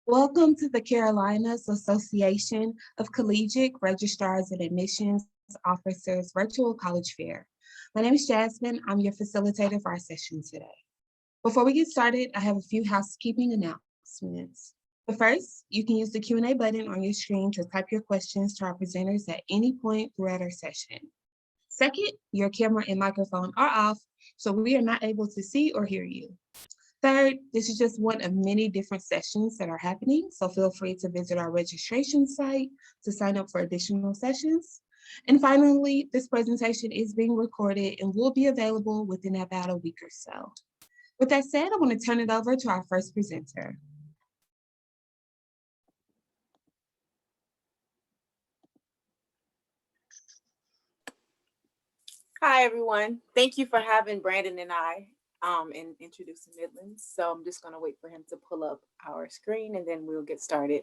Welcome to the Carolinas Association of Collegiate Registrars and Admissions Officers Virtual College Fair. My name is Jasmine. I'm your facilitator for our session today. Before we get started, I have a few housekeeping announcements. But first, you can use the Q&A button on your screen to type your questions to our presenters at any point throughout our session. Second, your camera and microphone are off, so we are not able to see or hear you. Third, this is just one of many different sessions that are happening, so feel free to visit our registration site to sign up for additional sessions. And finally, this presentation is being recorded and will be available within about a week or so. With that said, I want to turn it over to our first presenter. Hi, everyone. Thank you for having Brandon and I and introducing Midlands. So I'm just going to wait for him to pull up our screen and then we'll get started.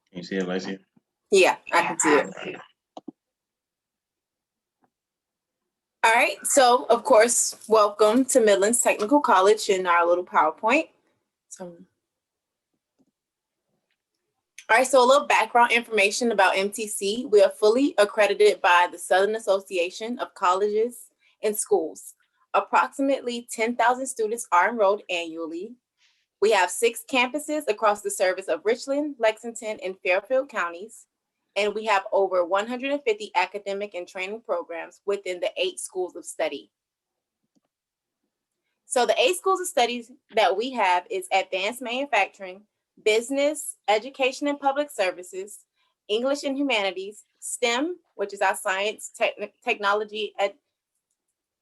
Can you see it, Lacey? Yeah, I can see it. All right. So, of course, welcome to Midlands Technical College in our little PowerPoint. All right, so a little background information about MTC. We are fully accredited by the Southern Association of Colleges and Schools. Approximately 10,000 students are enrolled annually. We have 6 campuses across the service of Richland, Lexington, and Fairfield counties. And we have over 150 academic and training programs within the 8 schools of study. So the 8 schools of studies that we have is Advanced Manufacturing, Business, Education and Public Services, English and Humanities, STEM, which is our science, technology,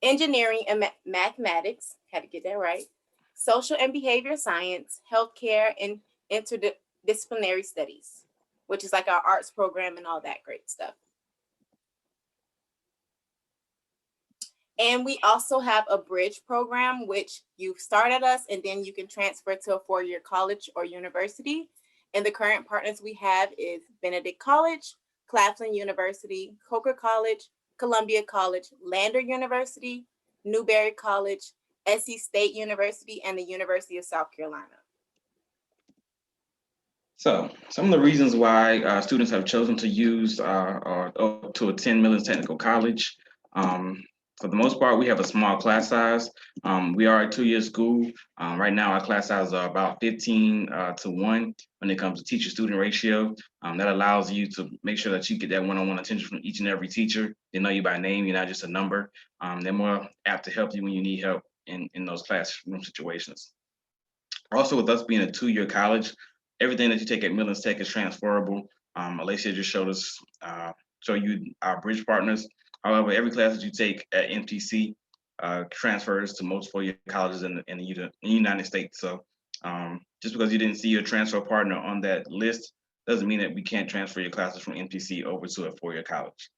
engineering, and mathematics, had to get that right, social and behavior science, healthcare, and interdisciplinary studies, which is like our arts program and all that great stuff. And we also have a bridge program, which you start at us and then you can transfer to a 4-year college or university. And the current partners we have is Benedict College, Claflin University, Coker College, Columbia College, Lander University, Newberry College, SC State University, and the University of South Carolina. So some of the reasons why students have chosen to use or to attend Midlands Technical College. For the most part, we have a small class size. We are a 2-year school. Right now, our class size are about 15 to 1 when it comes to teacher-student ratio. That allows you to make sure that you get that one-on-one attention from each and every teacher. They know you by name, you're not just a number. They're more apt to help you when you need help in those classroom situations. Also, with us being a 2-year college, everything that you take at Midlands Tech is transferable. Alicia just showed us, show you our bridge partners. However, every class that you take at MTC transfers to most 4-year colleges in the United States. So just because you didn't see your transfer partner on that list doesn't mean that we can't transfer your classes from MTC over to a 4-year college.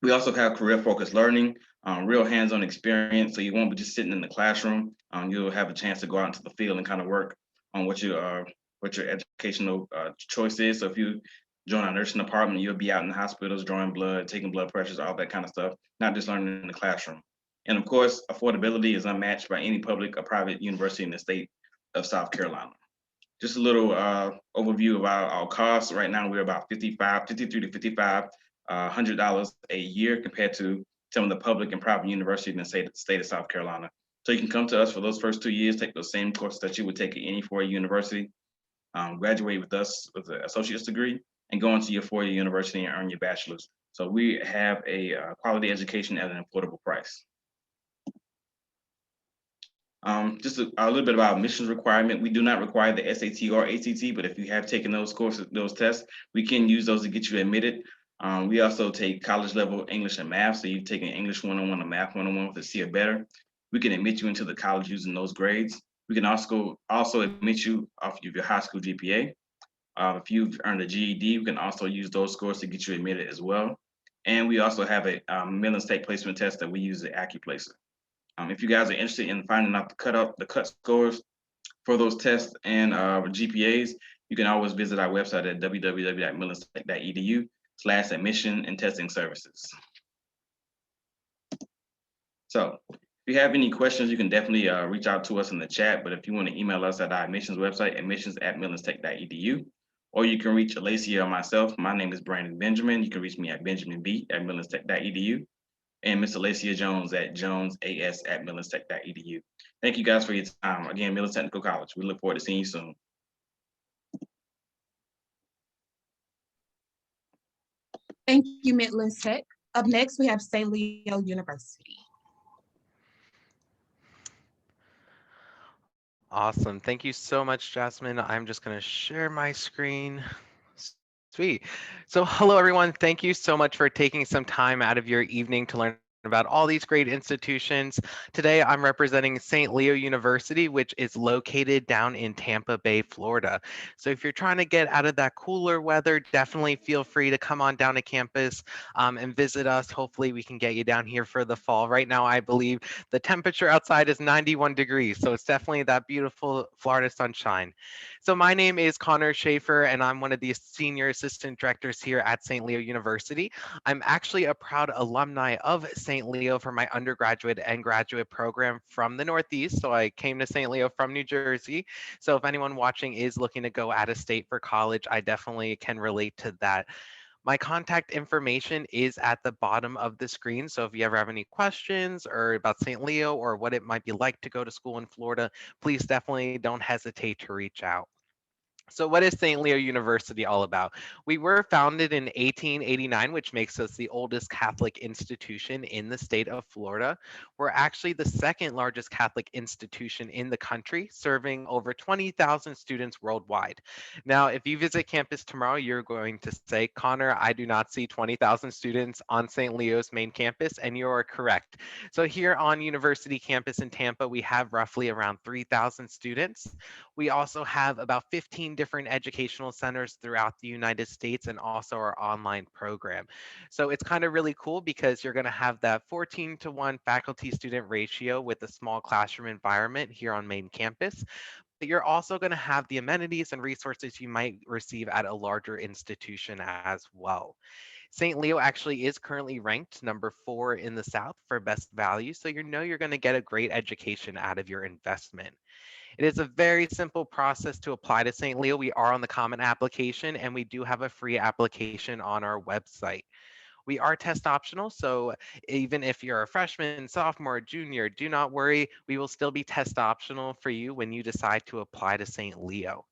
We also have career-focused learning, real hands-on experience, so you won't be just sitting in the classroom. You'll have a chance to go out into the field and kind of work on what your educational choice is. So if you join our nursing department, you'll be out in the hospitals drawing blood, taking blood pressures, all that kind of stuff, not just learning in the classroom. And of course, affordability is unmatched by any public or private university in the state of South Carolina. Just a little overview of our costs. Right now, we're about $53 to $5,500 a year compared to some of the public and private universities in the state of South Carolina. So you can come to us for those first 2 years, take those same courses that you would take at any 4-year university, graduate with us with an associate's degree, and go into your 4-year university and earn your bachelor's. So we have a quality education at an affordable price. Just a little bit about admissions requirement. We do not require the SAT or ACT, but if you have taken those courses, those tests, we can use those to get you admitted. We also take college level English and math. So you've taken English 101 and math 101 with a C or better. We can admit you into the college using those grades. We can also admit you off of your high school GPA. If you've earned a GED, we can also use those scores to get you admitted as well. And we also have a Midlands Tech placement test that we use at AccuPlacer. If you guys are interested in finding out the cut scores for those tests and GPAs, you can always visit our website at www.midlandstech.edu. admission and testing services. So if you have any questions, you can definitely reach out to us in the chat. But if you want to email us at our admissions website, admissions@midlandstech.edu, or you can reach Alacia or myself. My name is Brandon Benjamin. You can reach me at benjaminb@midlandstech.edu, and Miss Alacia Jones at jonesas@midlandstech.edu. Thank you guys for your time. Again, Midlands Technical College. We look forward to seeing you soon. Thank you, Midlands Tech. Up next, we have St. Leo University. Awesome. Thank you so much, Jasmine. I'm just going to share my screen. Sweet. So hello, everyone. Thank you so much for taking some time out of your evening to learn about all these great institutions. Today, I'm representing St. Leo University, which is located down in Tampa Bay, Florida. So if you're trying to get out of that cooler weather, definitely feel free to come on down to campus and visit us. Hopefully we can get you down here for the fall. Right now, I believe the temperature outside is 91 degrees. So it's definitely that beautiful Florida sunshine. So my name is Connor Schaefer, and I'm one of the senior assistant directors here at St. Leo University. I'm actually a proud alumni of St. Leo for my undergraduate and graduate program from the Northeast. So I came to St. Leo from New Jersey. So if anyone watching is looking to go out of state for college, I definitely can relate to that. My contact information is at the bottom of the screen. So if you ever have any questions or about St. Leo or what it might be like to go to school in Florida, please definitely don't hesitate to reach out. So what is St. Leo University all about? We were founded in 1889, which makes us the oldest Catholic institution in the state of Florida. We're actually the second largest Catholic institution in the country, serving over 20,000 students worldwide. Now, if you visit campus tomorrow, you're going to say, Connor, I do not see 20,000 students on St. Leo's main campus, and you are correct. So here on University campus in Tampa, we have roughly around 3,000 students. We also have about 15 different educational centers throughout the United States and also our online program. So it's kind of really cool because you're going to have that 14-to-1 faculty student ratio with a small classroom environment here on main campus. But you're also going to have the amenities and resources you might receive at a larger institution as well. St. Leo actually is currently ranked #4 in the South for best value, so you know you're going to get a great education out of your investment. It is a very simple process to apply to St. Leo. We are on the Common Application, and we do have a free application on our website. We are test optional, so even if you're a freshman, sophomore, junior, do not worry. We will still be test optional for you when you decide to apply to St. Leo.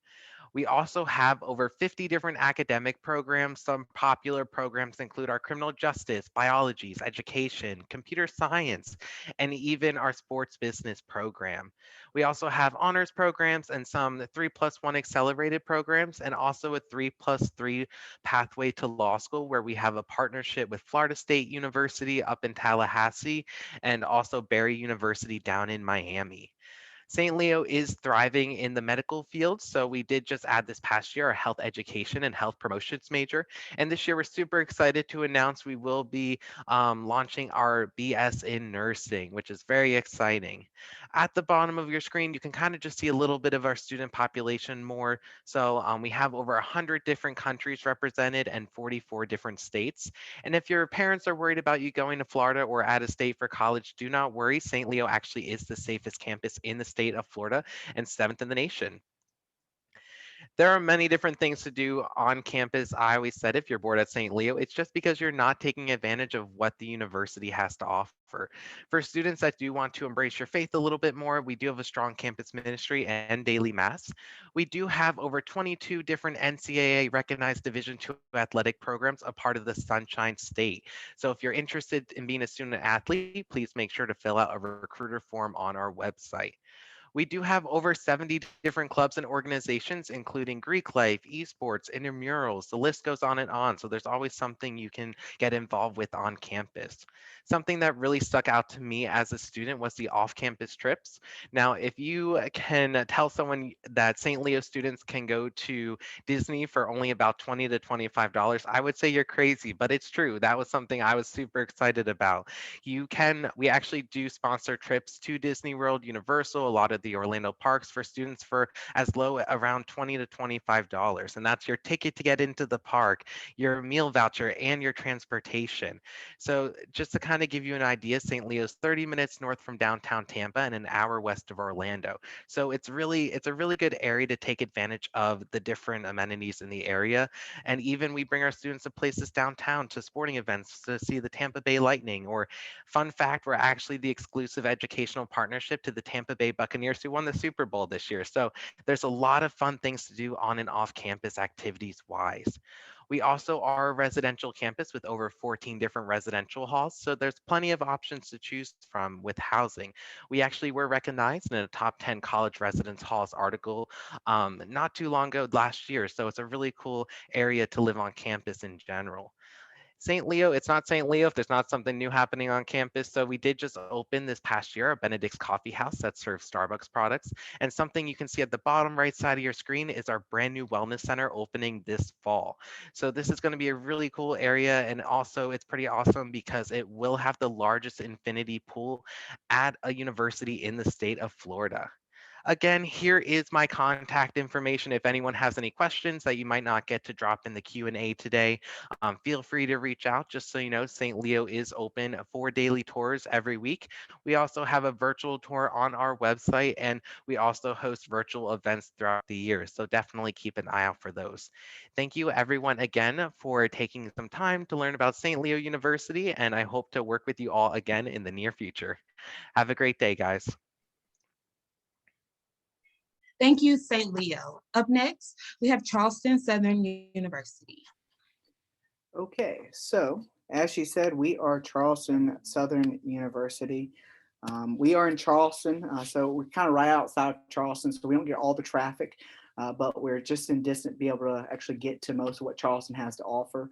We also have over 50 different academic programs. Some popular programs include our criminal justice, biologies, education, computer science, and even our sports business program. We also have honors programs and some 3+1 accelerated programs, and also a 3+3 pathway to law school, where we have a partnership with Florida State University up in Tallahassee and also Barry University down in Miami. St. Leo is thriving in the medical field, so we did just add this past year a health education and health promotions major. And this year we're super excited to announce we will be launching our BS in nursing, which is very exciting. At the bottom of your screen, you can kind of just see a little bit of our student population more. So we have over 100 different countries represented and 44 different states. And if your parents are worried about you going to Florida or out of state for college, do not worry. St. Leo actually is the safest campus in the state of Florida and 7th in the nation. There are many different things to do on campus. I always said if you're bored at St. Leo, it's just because you're not taking advantage of what the university has to offer. For students that do want to embrace your faith a little bit more, we do have a strong campus ministry and daily mass. We do have over 22 different NCAA recognized Division II athletic programs, a part of the Sunshine State. So if you're interested in being a student athlete, please make sure to fill out a recruiter form on our website. We do have over 70 different clubs and organizations, including Greek life, esports, intramurals. The list goes on and on. So there's always something you can get involved with on campus. Something that really stuck out to me as a student was the off-campus trips. Now, if you can tell someone that St. Leo students can go to Disney for only about $20 to $25, I would say you're crazy, but it's true. That was something I was super excited about. We actually do sponsor trips to Disney World, Universal, a lot of the Orlando parks for students for as low as around $20 to $25. And that's your ticket to get into the park, your meal voucher, and your transportation. So just to kind of give you an idea, St. Leo's 30 minutes north from downtown Tampa and an hour west of Orlando. So it's a really good area to take advantage of the different amenities in the area. And even we bring our students to places downtown, to sporting events, to see the Tampa Bay Lightning. Or fun fact, we're actually the exclusive educational partnership to the Tampa Bay Buccaneers, who won the Super Bowl this year. So there's a lot of fun things to do on and off campus activities wise. We also are a residential campus with over 14 different residential halls, so there's plenty of options to choose from with housing. We actually were recognized in a top 10 college residence halls article not too long ago last year, so it's a really cool area to live on campus in general. St. Leo, it's not St. Leo if there's not something new happening on campus. So we did just open this past year a Benedict's Coffee House that serves Starbucks products. And something you can see at the bottom right side of your screen is our brand new wellness center opening this fall. So this is going to be a really cool area. And also it's pretty awesome because it will have the largest infinity pool at a university in the state of Florida. Again, here is my contact information. If anyone has any questions that you might not get to drop in the Q&A today, feel free to reach out. Just so you know, St. Leo is open for daily tours every week. We also have a virtual tour on our website, and we also host virtual events throughout the year. So definitely keep an eye out for those. Thank you everyone again for taking some time to learn about St. Leo University, and I hope to work with you all again in the near future. Have a great day, guys. Thank you, St. Leo. Up next, we have Charleston Southern University. Okay, so as she said, we are Charleston Southern University. We are in Charleston, so we're kind of right outside of Charleston, so we don't get all the traffic, but we're just in distance, be able to actually get to most of what Charleston has to offer.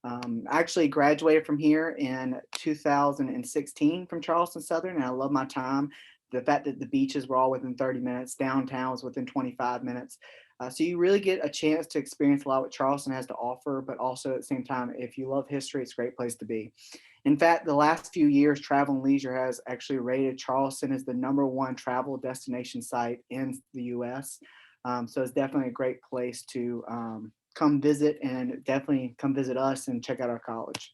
I actually graduated from here in 2016 from Charleston Southern, and I love my time. The fact that the beaches were all within 30 minutes, downtown was within 25 minutes. So you really get a chance to experience a lot what Charleston has to offer, but also at the same time, if you love history, it's a great place to be. In fact, the last few years, Travel and Leisure has actually rated Charleston as the #1 travel destination site in the US. So it's definitely a great place to come visit, and definitely come visit us and check out our college.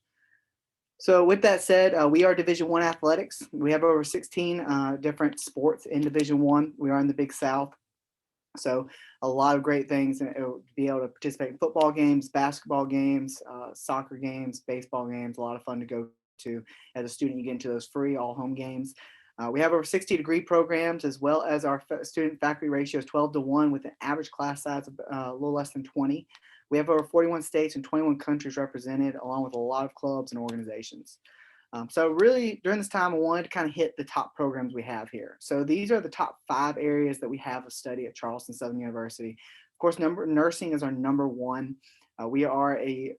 So with that said, we are Division I athletics. We have over 16 different sports in Division I. We are in the Big South. So a lot of great things, and be able to participate in football games, basketball games, soccer games, baseball games, a lot of fun to go to. As a student, you get into those free all home games. We have over 60 degree programs, as well as our student faculty ratio is 12:1 with an average class size of a little less than 20. We have over 41 states and 21 countries represented, along with a lot of clubs and organizations. So really, during this time, I wanted to kind of hit the top programs we have here. So these are the top 5 areas that we have of study at Charleston Southern University. Of course, nursing is our #1. We are a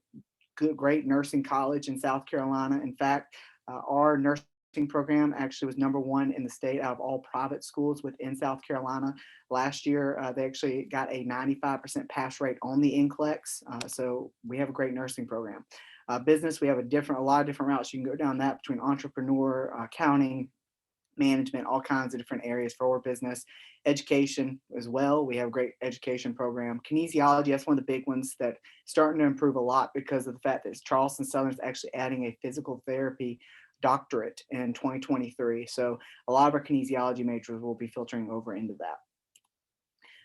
great nursing college in South Carolina. In fact, our nursing program actually was #1 in the state out of all private schools within South Carolina. Last year, they actually got a 95% pass rate on the NCLEX. So we have a great nursing program. Business, we have a lot of different routes you can go down that, between entrepreneur, accounting, management, all kinds of different areas for our business. Education as well, we have a great education program. Kinesiology, that's one of the big ones that's starting to improve a lot because of the fact that Charleston Southern is actually adding a physical therapy doctorate in 2023. So a lot of our kinesiology majors will be filtering over into that.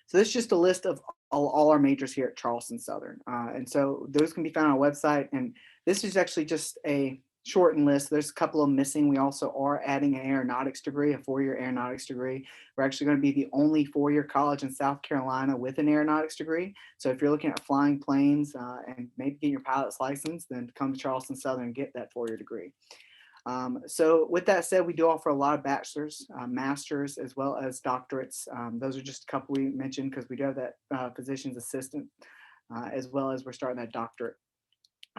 So this is just a list of all our majors here at Charleston Southern. And so those can be found on our website. And this is actually just a shortened list. There's a couple of missing. We also are adding an aeronautics degree, a 4-year aeronautics degree. We're actually going to be the only 4-year college in South Carolina with an aeronautics degree. So if you're looking at flying planes and maybe getting your pilot's license, then come to Charleston Southern and get that 4-year degree. So with that said, we do offer a lot of bachelor's, master's, as well as doctorates. Those are just a couple we mentioned because we do have that physician's assistant, as well as we're starting that doctorate.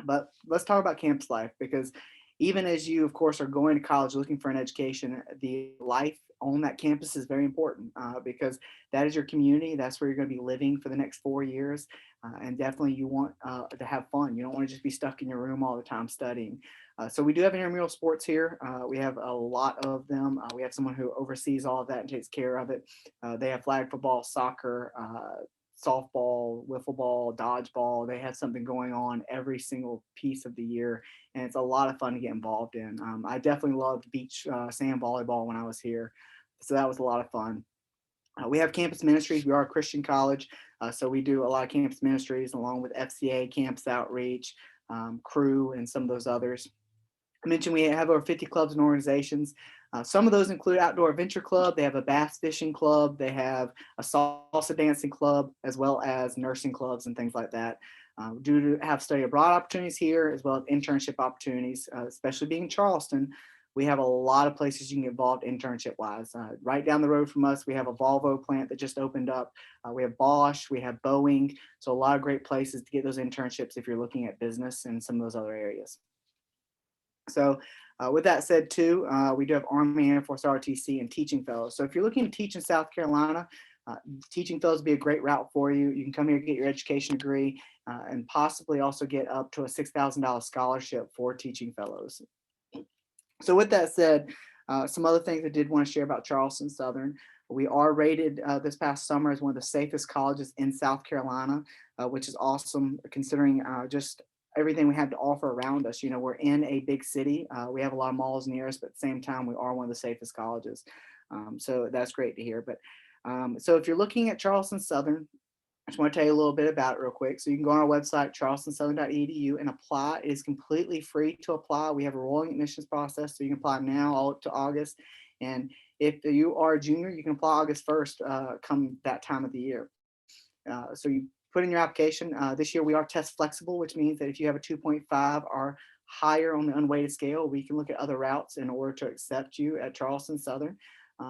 But let's talk about campus life, because even as you, of course, are going to college looking for an education, the life on that campus is very important because that is your community. That's where you're going to be living for the next 4 years. And definitely you want to have fun. You don't want to just be stuck in your room all the time studying. So we do have intramural sports here. We have a lot of them. We have someone who oversees all of that and takes care of it. They have flag football, soccer, softball, wiffle ball, dodgeball. They have something going on every single piece of the year, and it's a lot of fun to get involved in. I definitely loved beach sand volleyball when I was here, so that was a lot of fun. We have campus ministries. We are a Christian college, so we do a lot of campus ministries along with FCA, campus outreach, crew, and some of those others. I mentioned we have over 50 clubs and organizations. Some of those include Outdoor Adventure Club. They have a bass fishing club. They have a salsa dancing club, as well as nursing clubs and things like that. We do have study abroad opportunities here, as well as internship opportunities, especially being in Charleston. We have a lot of places you can get involved internship wise. Right down the road from us, we have a Volvo plant that just opened up. We have Bosch, we have Boeing. So a lot of great places to get those internships if you're looking at business and some of those other areas. So with that said too, we do have Army Air Force ROTC and teaching fellows. So if you're looking to teach in South Carolina, teaching fellows would be a great route for you. You can come here, get your education degree, and possibly also get up to a $6,000 scholarship for teaching fellows. So with that said, some other things I did want to share about Charleston Southern. We are rated this past summer as one of the safest colleges in South Carolina, which is awesome considering just everything we have to offer around us. You know, we're in a big city. We have a lot of malls near us, but at the same time, we are one of the safest colleges. So that's great to hear. But so if you're looking at Charleston Southern, I just want to tell you a little bit about it real quick. So you can go on our website, charlestonsouthern.edu, and apply. It is completely free to apply. We have a rolling admissions process, so you can apply now all up to August. And if you are a junior, you can apply August 1st, come that time of the year. So you put in your application. This year we are test flexible, which means that if you have a 2.5 or higher on the unweighted scale, we can look at other routes in order to accept you at Charleston Southern.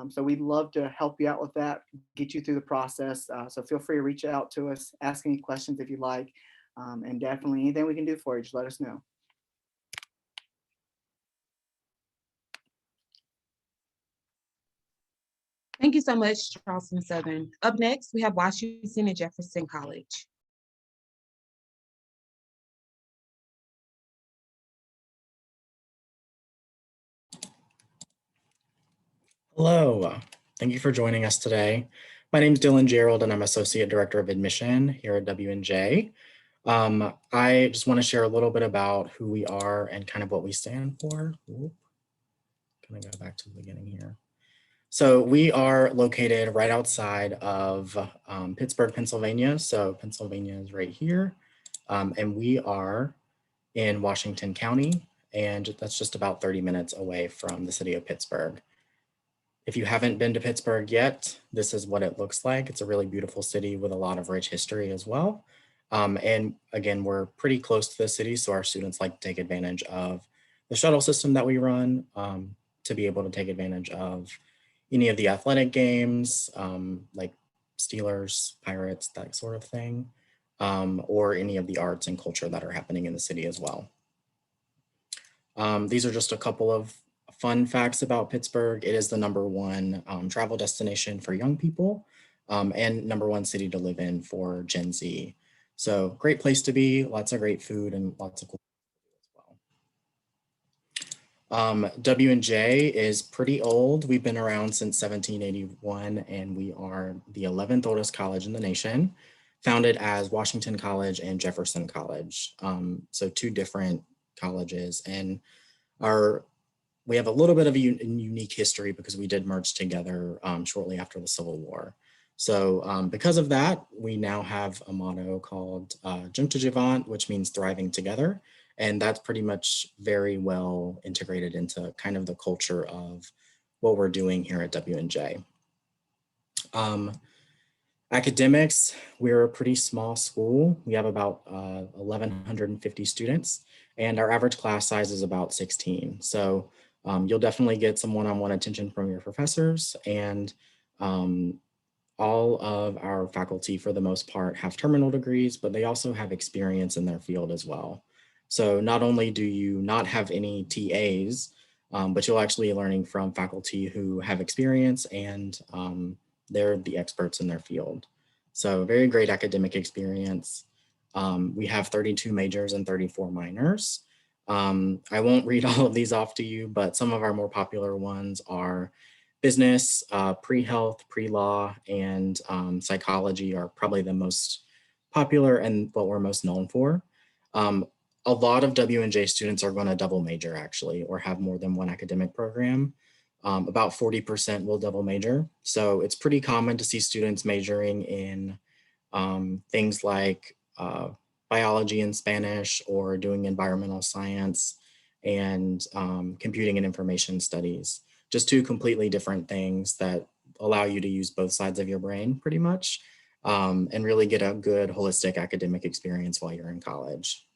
So we'd love to help you out with that, get you through the process. So feel free to reach out to us, ask any questions if you'd like, and definitely anything we can do for you, just let us know. Thank you so much, Charleston Southern. Up next, we have Washington and Jefferson College. Hello, thank you for joining us today. My name is Dylan Gerald and I'm Associate Director of Admission here at W&J. I just want to share a little bit about who we are and kind of what we stand for. Can I go back to the beginning here? So we are located right outside of Pittsburgh, Pennsylvania. So Pennsylvania is right here. And we are in Washington County, and that's just about 30 minutes away from the city of Pittsburgh. If you haven't been to Pittsburgh yet, this is what it looks like. It's a really beautiful city with a lot of rich history as well. And again, we're pretty close to the city, so our students like to take advantage of the shuttle system that we run to be able to take advantage of any of the athletic games, like Steelers, Pirates, that sort of thing, or any of the arts and culture that are happening in the city as well. These are just a couple of fun facts about Pittsburgh. It is the #1 travel destination for young people and #1 city to live in for Gen Z. So great place to be, lots of great food and lots of cool as well. W&J is pretty old. We've been around since 1781 and we are the 11th oldest college in the nation, founded as Washington College and Jefferson College. So 2 different colleges, and we have a little bit of a unique history because we did merge together shortly after the Civil War. So because of that, we now have a motto called Junta Jevant, which means thriving together. And that's pretty much very well integrated into kind of the culture of what we're doing here at W&J. Academics, we're a pretty small school. We have about 1,150 students and our average class size is about 16. So you'll definitely get some one-on-one attention from your professors, and all of our faculty for the most part have terminal degrees, but they also have experience in their field as well. So not only do you not have any TAs, but you'll actually be learning from faculty who have experience and they're the experts in their field. So very great academic experience. We have 32 majors and 34 minors. I won't read all of these off to you, but some of our more popular ones are business, pre-health, pre-law, and psychology are probably the most popular and what we're most known for. A lot of W&J students are going to double major actually, or have more than one academic program. About 40% will double major. So it's pretty common to see students majoring in things like biology and Spanish, or doing environmental science and computing and information studies. Just two completely different things that allow you to use both sides of your brain pretty much, and really get a good holistic academic experience while you're in college.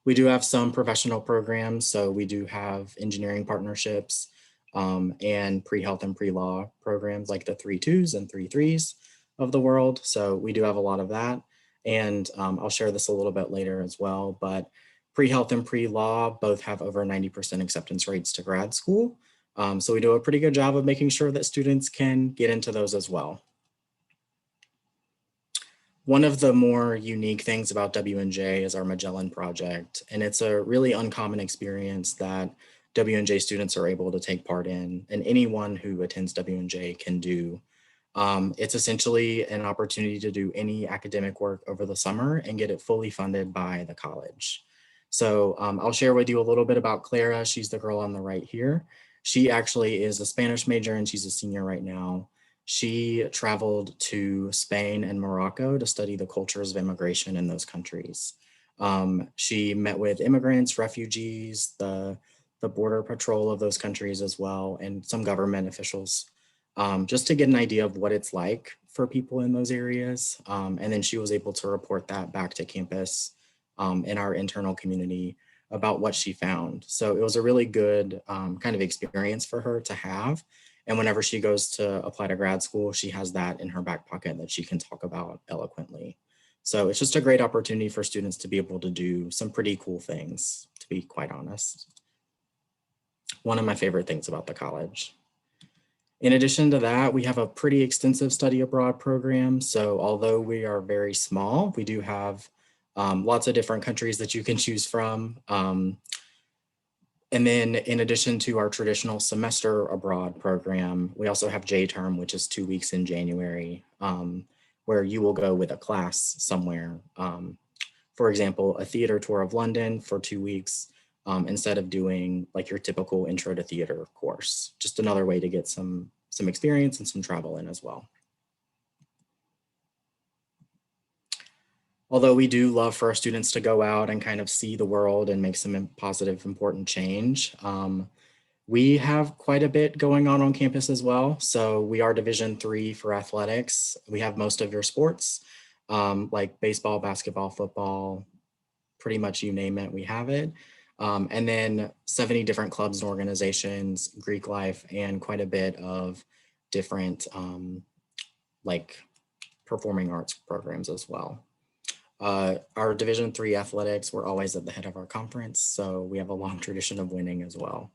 We do have some professional programs. So we do have engineering partnerships and pre-health and pre-law programs like the 3-2s and 3-3s of the world. So we do have a lot of that. And I'll share this a little bit later as well, but pre-health and pre-law both have over 90% acceptance rates to grad school. So we do a pretty good job of making sure that students can get into those as well. One of the more unique things about W&J is our MAGELLAN project, and it's a really uncommon experience that W&J students are able to take part in, and anyone who attends W&J can do. It's essentially an opportunity to do any academic work over the summer and get it fully funded by the college. So I'll share with you a little bit about Clara. She's the girl on the right here. She actually is a Spanish major and she's a senior right now. She traveled to Spain and Morocco to study the cultures of immigration in those countries. She met with immigrants, refugees, the border patrol of those countries as well, and some government officials, just to get an idea of what it's like for people in those areas. And then she was able to report that back to campus in our internal community about what she found. So it was a really good kind of experience for her to have. And whenever she goes to apply to grad school, she has that in her back pocket that she can talk about eloquently. So it's just a great opportunity for students to be able to do some pretty cool things, to be quite honest. One of my favorite things about the college. In addition to that, we have a pretty extensive study abroad program. So although we are very small, we do have lots of different countries that you can choose from. And then in addition to our traditional semester abroad program, we also have J-term, which is 2 weeks in January, where you will go with a class somewhere. For example, a theater tour of London for 2 weeks, instead of doing like your typical intro to theater course. Just another way to get some experience and some travel in as well. Although we do love for our students to go out and kind of see the world and make some positive, important change, we have quite a bit going on campus as well. So we are Division III for athletics. We have most of your sports, like baseball, basketball, football, pretty much you name it, we have it. And then 70 different clubs and organizations, Greek life, and quite a bit of different like performing arts programs as well. Our Division III athletics, we're always at the head of our conference, so we have a long tradition of winning as well.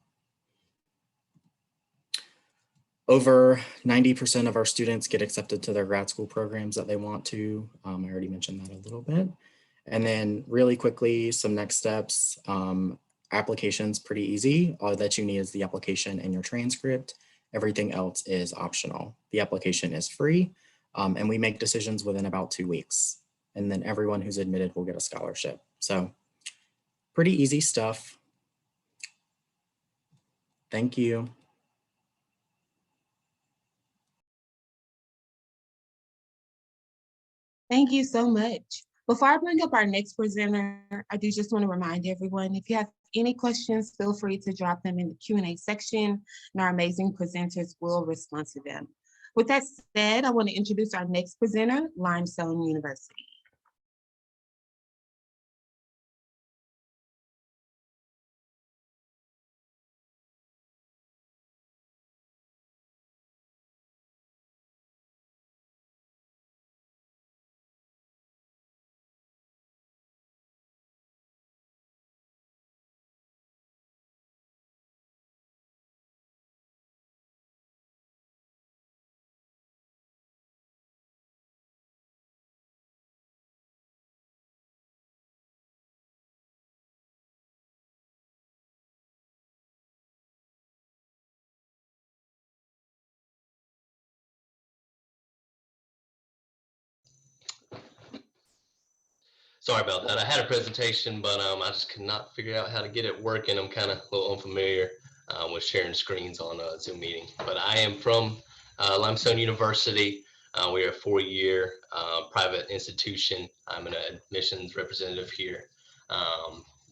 Over 90% of our students get accepted to their grad school programs that they want to. I already mentioned that a little bit. And then really quickly, some next steps. Application's pretty easy. All that you need is the application and your transcript. Everything else is optional. The application is free, and we make decisions within about 2 weeks. And then everyone who's admitted will get a scholarship. So pretty easy stuff. Thank you. Thank you so much. Before I bring up our next presenter, I do just want to remind everyone, if you have any questions, feel free to drop them in the Q&A section, and our amazing presenters will respond to them. With that said, I want to introduce our next presenter, Limestone University. Sorry about that. I had a presentation, but I just could not figure out how to get it working. I'm kind of a little unfamiliar with sharing screens on a Zoom meeting. But I am from Limestone University. We are a 4-year private institution. I'm an admissions representative here.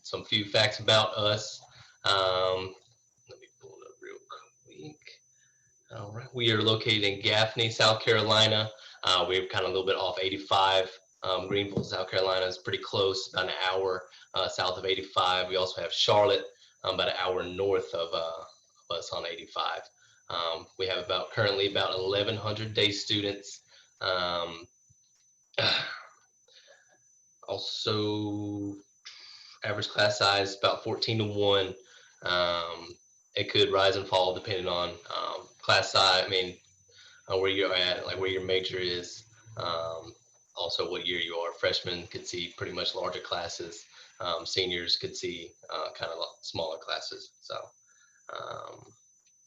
Some few facts about us. Let me pull it up real quick. All right. We are located in Gaffney, South Carolina. We're kind of a little bit off 85. Greenville, South Carolina is pretty close, about an hour south of 85. We also have Charlotte, about an hour north of us on 85. We have currently about 1,100 day students. Also, average class size about 14 to 1. It could rise and fall depending on class size. I mean, where you're at, like where your major is. Also what year you are. Freshmen could see pretty much larger classes. Seniors could see kind of smaller classes. So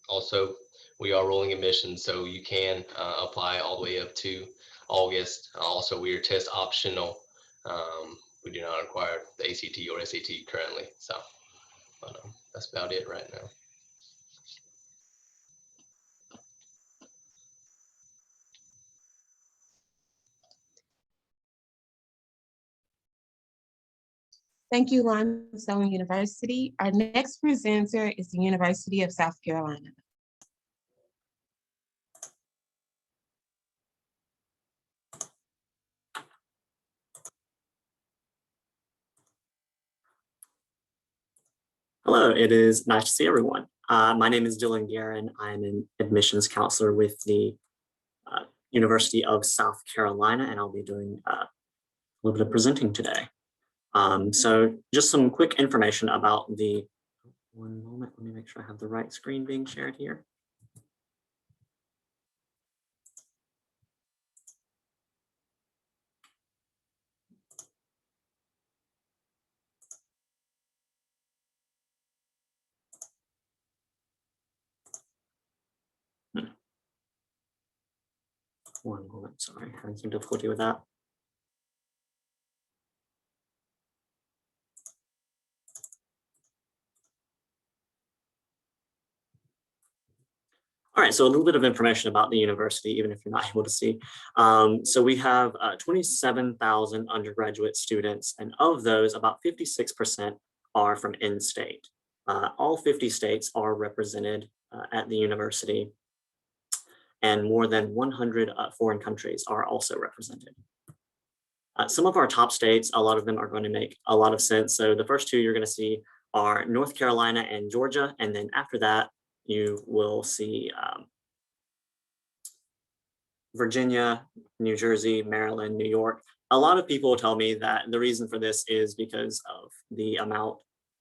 also we are rolling admissions, so you can apply all the way up to August. Also, we are test optional. We do not require the ACT or SAT currently. So but, that's about it right now. Thank you, Limestone University. Our next presenter is the University of South Carolina. Hello, it is nice to see everyone. My name is Dylan Guerin. I'm an admissions counselor with the University of South Carolina, and I'll be doing a little bit of presenting today. So just some quick information about one moment, let me make sure I have the right screen being shared here. One moment, sorry, having some difficulty with that. All right, so a little bit of information about the university, even if you're not able to see. So we have 27,000 undergraduate students, and of those, about 56% are from in-state. All 50 states are represented at the university, and more than 100 foreign countries are also represented. Some of our top states, a lot of them are going to make a lot of sense. So the first two you're going to see are North Carolina and Georgia, and then after that, you will see Virginia, New Jersey, Maryland, New York. A lot of people tell me that the reason for this is because of the amount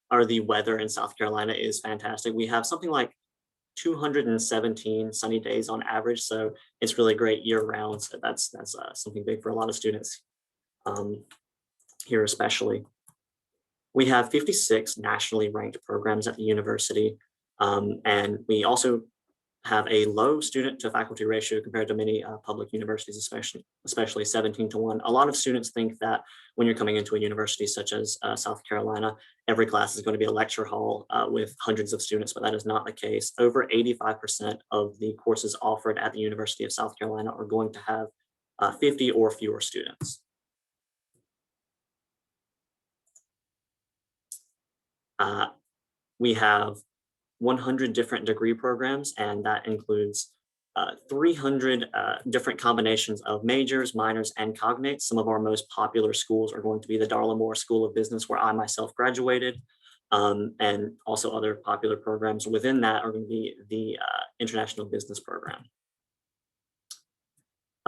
or the weather in South Carolina is fantastic. We have something like 217 sunny days on average, so it's really great year round. So that's something big for a lot of students here especially. We have 56 nationally ranked programs at the university. And we also have a low student to faculty ratio compared to many public universities, especially 17 to 1. A lot of students think that when you're coming into a university such as South Carolina, every class is going to be a lecture hall with hundreds of students, but that is not the case. Over 85% of the courses offered at the University of South Carolina are going to have 50 or fewer students. We have 100 different degree programs, and that includes 300 different combinations of majors, minors, and cognates. Some of our most popular schools are going to be the Darla Moore School of Business, where I myself graduated, and also other popular programs within that are going to be the International Business Program.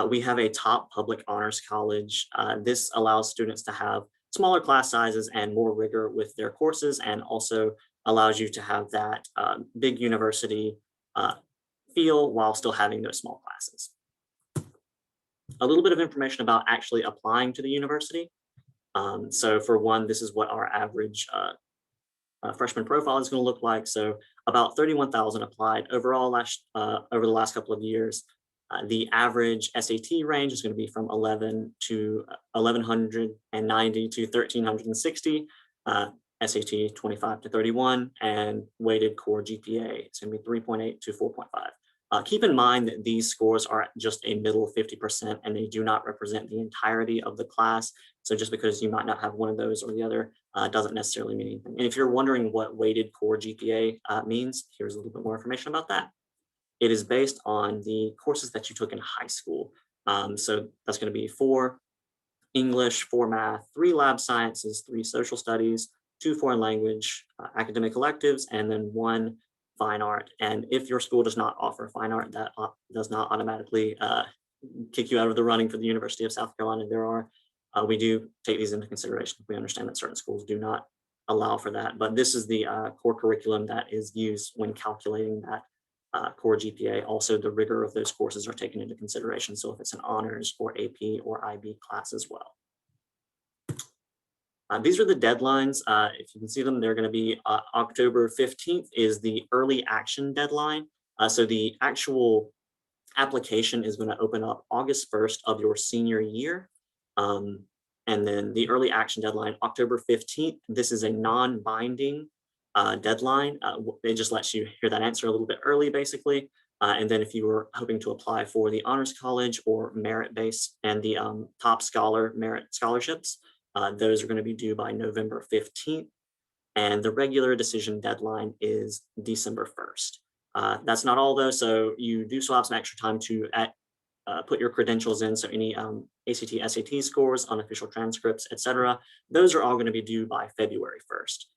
We have a top public honors college. This allows students to have smaller class sizes and more rigor with their courses, and also allows you to have that big university feel while still having those small classes. A little bit of information about actually applying to the university. So for one, this is what our average freshman profile is going to look like. So about 31,000 applied overall over the last couple of years. The average SAT range is going to be from 1190 to 1360. SAT 25 to 31, and weighted core GPA, it's going to be 3.8 to 4.5. Keep in mind that these scores are just a middle 50% and they do not represent the entirety of the class. So just because you might not have one of those or the other doesn't necessarily mean anything. And if you're wondering what weighted core GPA means, here's a little bit more information about that. It is based on the courses that you took in high school. So that's going to be 4 English, 4 math, 3 lab sciences, 3 social studies, 2 foreign language, academic electives, and then 1 fine art. And if your school does not offer fine art, that does not automatically kick you out of the running for the University of South Carolina. We do take these into consideration. We understand that certain schools do not allow for that, but this is the core curriculum that is used when calculating that core GPA. Also, the rigor of those courses are taken into consideration. So if it's an honors or AP or IB class as well. These are the deadlines. If you can see them, they're going to be October 15th is the early action deadline. So the actual application is going to open up August 1st of your senior year. And then the early action deadline, October 15th. This is a non-binding deadline. It just lets you hear that answer a little bit early, basically. And then if you were hoping to apply for the Honors College or merit-based and the top scholar merit scholarships, those are going to be due by November 15th. And the regular decision deadline is December 1st. That's not all though, so you do still have some extra time to put your credentials in. So any ACT, SAT scores, unofficial transcripts, etc. Those are all going to be due by February 1st.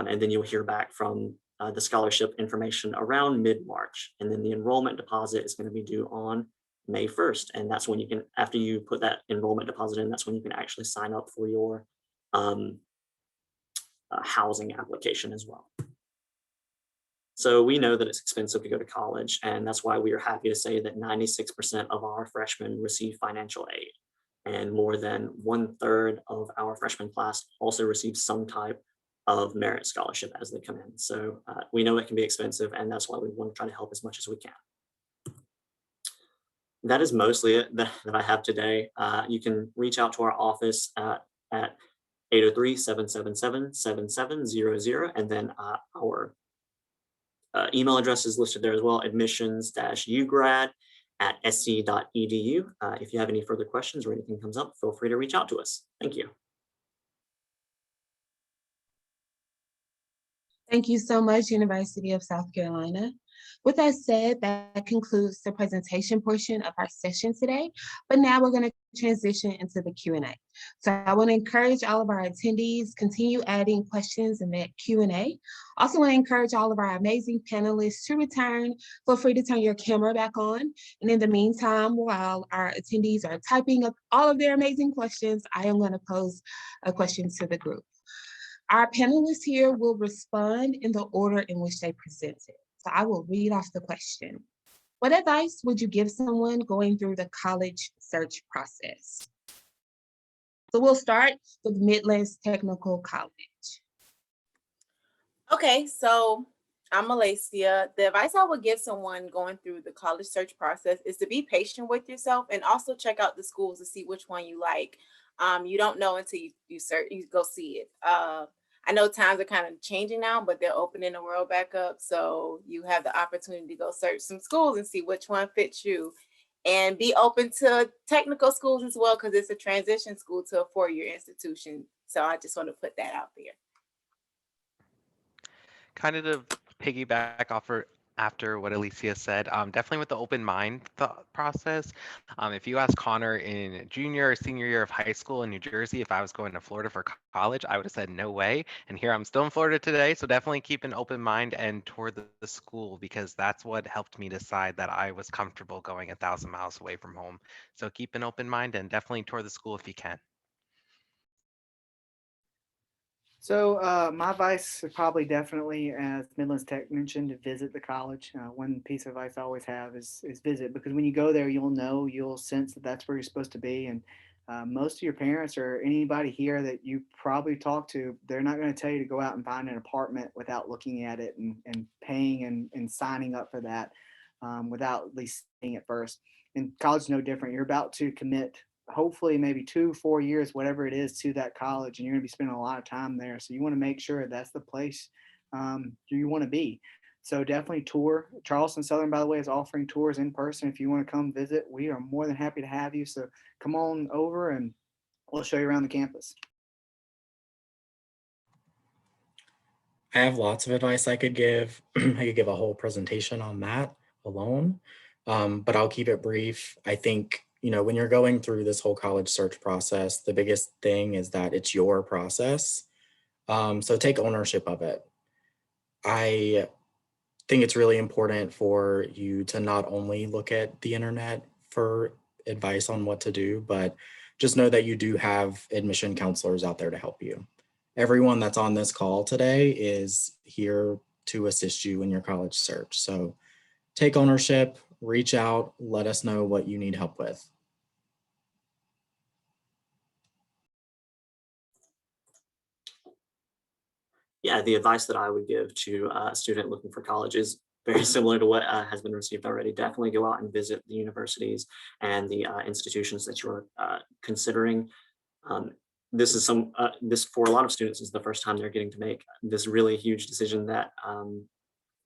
And then you'll hear back from the scholarship information around mid-March. And then the enrollment deposit is going to be due on May 1st. And that's when you can, after you put that enrollment deposit in, that's when you can actually sign up for your housing application as well. So we know that it's expensive to go to college, and that's why we are happy to say that 96% of our freshmen receive financial aid. And more than 1/3 of our freshman class also receives some type of merit scholarship as they come in. So we know it can be expensive, and that's why we want to try to help as much as we can. That is mostly it that I have today. You can reach out to our office at 803-777-7700, and then our email address is listed there as well, admissions-ugrad@sc.edu. If you have any further questions or anything comes up, feel free to reach out to us. Thank you. Thank you so much, University of South Carolina. With that said, that concludes the presentation portion of our session today, but now we're going to transition into the Q&A. So I want to encourage all of our attendees, continue adding questions in that Q&A. Also want to encourage all of our amazing panelists to return. Feel free to turn your camera back on. And in the meantime, while our attendees are typing up all of their amazing questions, I am going to pose a question to the group. Our panelists here will respond in the order in which they presented. So I will read off the question. What advice would you give someone going through the college search process? So we'll start with Midlands Technical College. Okay, so I'm Alacia. The advice I would give someone going through the college search process is to be patient with yourself and also check out the schools to see which one you like. You don't know until you go see it. I know times are kind of changing now, but they're opening the world back up. So you have the opportunity to go search some schools and see which one fits you. And be open to technical schools as well, because it's a transition school to a 4-year institution. So I just want to put that out there. Kind of to piggyback off after what Alicia said, definitely with the open mind thought process. If you ask Connor in junior or senior year of high school in New Jersey if I was going to Florida for college, I would have said no way. And here I'm still in Florida today. So definitely keep an open mind and tour the school, because that's what helped me decide that I was comfortable going 1,000 miles away from home. So keep an open mind and definitely tour the school if you can. So my advice is probably definitely, as Midlands Tech mentioned, to visit the college. One piece of advice I always have is visit, because when you go there, you'll sense that that's where you're supposed to be. And most of your parents or anybody here that you probably talk to, they're not going to tell you to go out and find an apartment without looking at it and paying and signing up for that without at least seeing it first. and college is no different. You're about to commit, hopefully maybe 2-4 years, whatever it is, to that college, and you're going to be spending a lot of time there. So you want to make sure that's the place you want to be. So definitely tour. Charleston Southern, by the way, is offering tours in person. If you want to come visit, we are more than happy to have you. So come on over and we'll show you around the campus. I have lots of advice I could give. I could give a whole presentation on that alone, but I'll keep it brief. I think, when you're going through this whole college search process, the biggest thing is that it's your process. So take ownership of it. I think it's really important for you to not only look at the internet for advice on what to do, but just know that you do have admission counselors out there to help you. Everyone that's on this call today is here to assist you in your college search. So take ownership, reach out, let us know what you need help with. Yeah, the advice that I would give to a student looking for college is very similar to what has been received already. Definitely go out and visit the universities and the institutions that you're considering. This is this for a lot of students is the first time they're getting to make this really huge decision that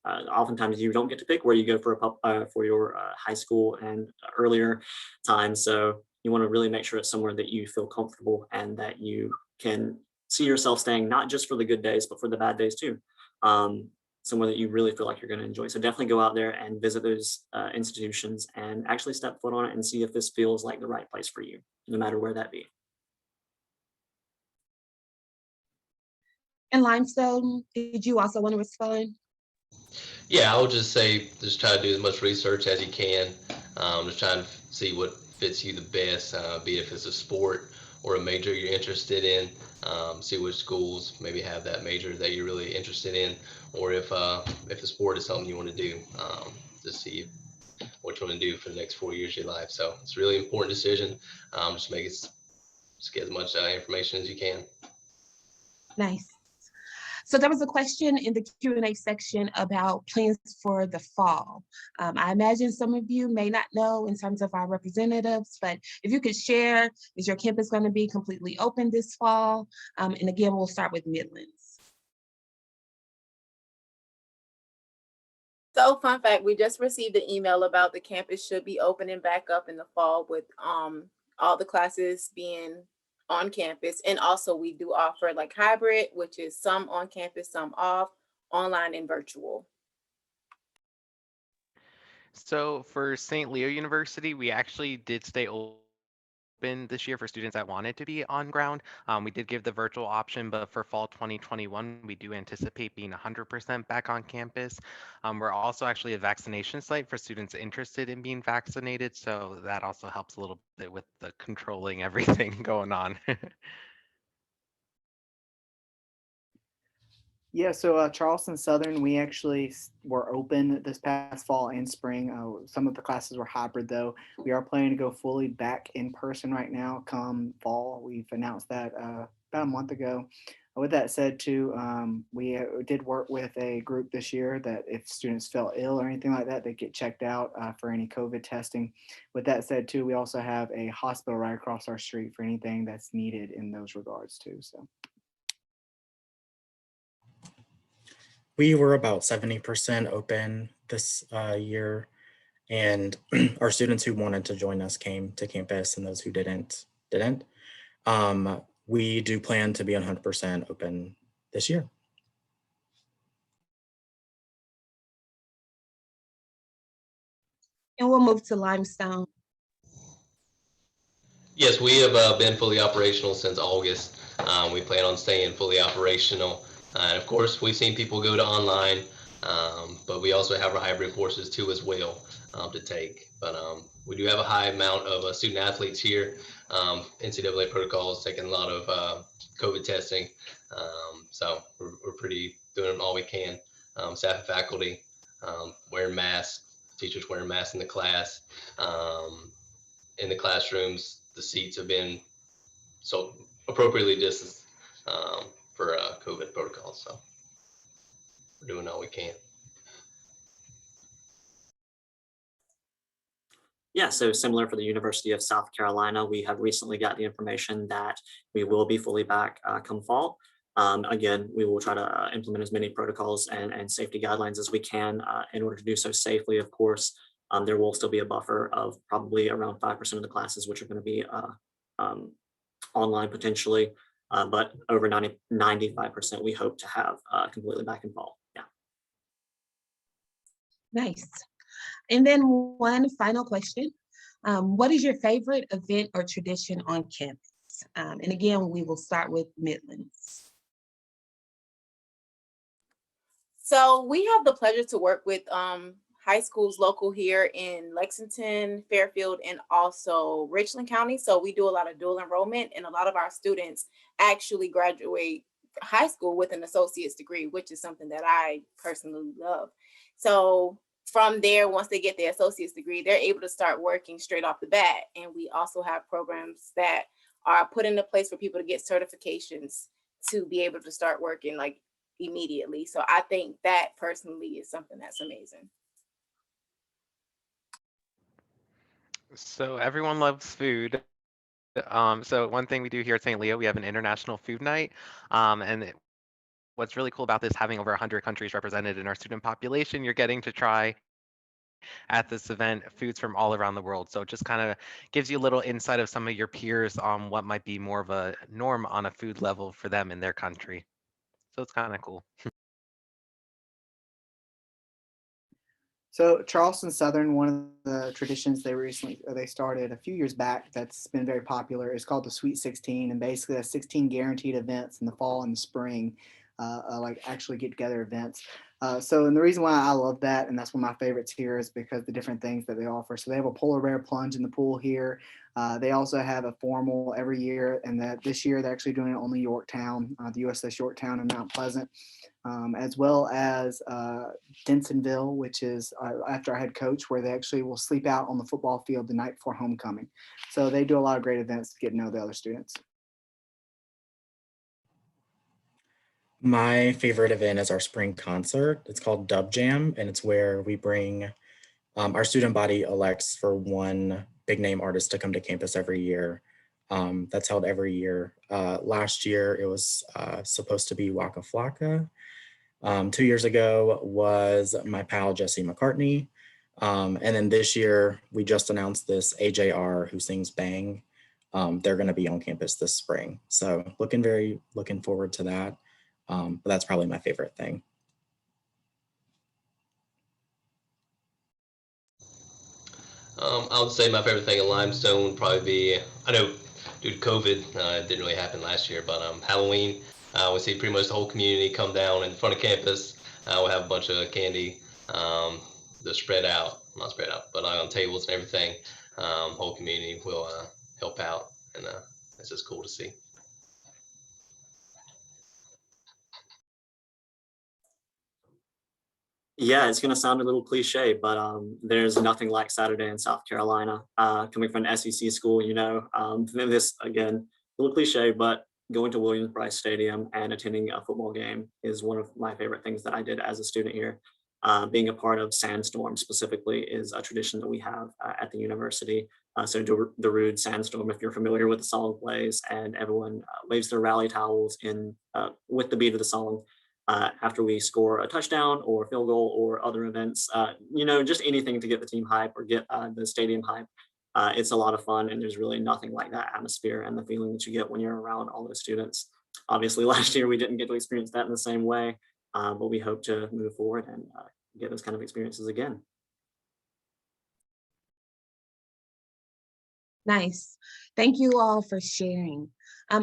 oftentimes you don't get to pick where you go for your high school and earlier time. So you want to really make sure it's somewhere that you feel comfortable and that you can see yourself staying, not just for the good days, but for the bad days too. Somewhere that you really feel like you're going to enjoy. So definitely go out there and visit those institutions and actually step foot on it and see if this feels like the right place for you, no matter where that be. And Limestone, did you also want to respond? Yeah, I would just say just try to do as much research as you can. Just trying to see what fits you the best, be it if it's a sport or a major you're interested in. See which schools maybe have that major that you're really interested in, or if the sport is something you want to do, to see what you want to do for the next 4 years of your life. So it's a really important decision. Just get as much information as you can. Nice. So there was a question in the Q&A section about plans for the fall. I imagine some of you may not know in terms of our representatives, but if you could share, is your campus going to be completely open this fall? And again, we'll start with Midlands. So fun fact, we just received an email about the campus should be opening back up in the fall with all the classes being on campus. And also we do offer like hybrid, which is some on campus, some off, online and virtual. So for St. Leo University, we actually did stay open this year for students that wanted to be on ground. We did give the virtual option, but for fall 2021, we do anticipate being 100% back on campus. We're also actually a vaccination site for students interested in being vaccinated, so that also helps a little bit with the controlling everything going on. Yeah, so Charleston Southern, we actually were open this past fall and spring. Some of the classes were hybrid though. We are planning to go fully back in person right now come fall. We've announced that about a month ago. With that said too, we did work with a group this year that if students felt ill or anything like that, they get checked out for any COVID testing. With that said too, we also have a hospital right across our street for anything that's needed in those regards too, so. We were about 70% open this year, and our students who wanted to join us came to campus, and those who didn't. We do plan to be 100% open this year. And we'll move to Limestone. Yes, we have been fully operational since August. We plan on staying fully operational. And of course, we've seen people go to online, but we also have our hybrid courses too as well to take. But we do have a high amount of student athletes here. NCAA protocols, taking a lot of COVID testing. So we're pretty doing all we can. Staff and faculty wearing masks, teachers wearing masks in the class. In the classrooms, the seats have been so appropriately distanced for COVID protocols. So we're doing all we can. Yeah, so similar for the University of South Carolina, we have recently got the information that we will be fully back come fall. Again, we will try to implement as many protocols and safety guidelines as we can in order to do so safely, of course. There will still be a buffer of probably around 5% of the classes, which are going to be online potentially, but over 95% we hope to have completely back in fall. Yeah. Nice. And then one final question. What is your favorite event or tradition on campus? And again, we will start with Midlands. So we have the pleasure to work with high schools local here in Lexington, Fairfield, and also Richland County. So we do a lot of dual enrollment, and a lot of our students actually graduate high school with an associate's degree, which is something that I personally love. So from there, once they get their associate's degree, they're able to start working straight off the bat. And we also have programs that are put into place for people to get certifications to be able to start working like immediately. So I think that personally is something that's amazing. So everyone loves food. So one thing we do here at St. Leo, we have an international food night. What's really cool about this, having over 100 countries represented in our student population, you're getting to try at this event foods from all around the world. So it just kind of gives you a little insight of some of your peers on what might be more of a norm on a food level for them in their country. So it's kind of cool. So Charleston Southern, one of the traditions they started a few years back that's been very popular is called the Sweet 16, and basically that's 16 guaranteed events in the fall and the spring, like actually get together events. And the reason why I love that, and that's one of my favorites here, is because the different things that they offer. So they have a polar bear plunge in the pool here. They also have a formal every year, and that this year they're actually doing it only Yorktown, the USS Yorktown in Mount Pleasant, as well as Densonville, which is after our head coach, where they actually will sleep out on the football field the night before homecoming. So they do a lot of great events to get to know the other students. My favorite event is our spring concert. It's called Dub Jam, and it's where we bring our student body elects for one big name artist to come to campus every year. That's held every year. Last year, it was supposed to be Waka Flocka. 2 years ago was my pal, Jesse McCartney. And then this year, we just announced this AJR, who sings Bang. They're gonna be on campus this spring. So looking forward to that. But that's probably my favorite thing. I would say my favorite thing in Limestone would probably be, I know due to COVID, it didn't really happen last year, but Halloween, we see pretty much the whole community come down in front of campus. We'll have a bunch of candy, they're spread out, not spread out, but on tables and everything. Whole community will help out, and it's just cool to see. Yeah, it's going to sound a little cliche, but there's nothing like Saturday in South Carolina. Coming from an SEC school, this, again, a little cliche, but going to Williams-Brice Stadium and attending a football game is one of my favorite things that I did as a student here. Being a part of Sandstorm specifically is a tradition that we have at the university. So Darude Sandstorm, if you're familiar with the song, plays, and everyone waves their rally towels in with the beat of the song. After we score a touchdown or field goal or other events, just anything to get the team hype or get the stadium hype. It's a lot of fun, and there's really nothing like that atmosphere and the feeling that you get when you're around all those students. Obviously, last year we didn't get to experience that in the same way, but we hope to move forward and get those kind of experiences again. Nice. Thank you all for sharing.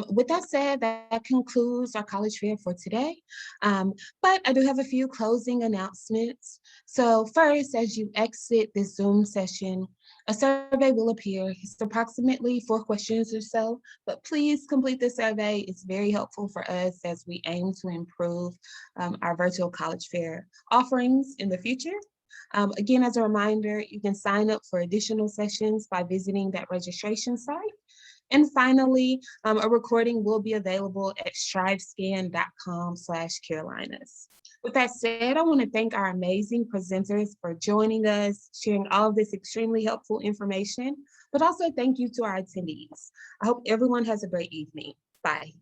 With that said, that concludes our college fair for today. But I do have a few closing announcements. So first, as you exit this Zoom session, a survey will appear. It's approximately 4 questions or so, but please complete the survey. It's very helpful for us as we aim to improve our virtual college fair offerings in the future. Again, as a reminder, you can sign up for additional sessions by visiting that registration site. And finally, a recording will be available at strivescan.com/Carolinas. With that said, I want to thank our amazing presenters for joining us, sharing all of this extremely helpful information, but also thank you to our attendees. I hope everyone has a great evening. Bye.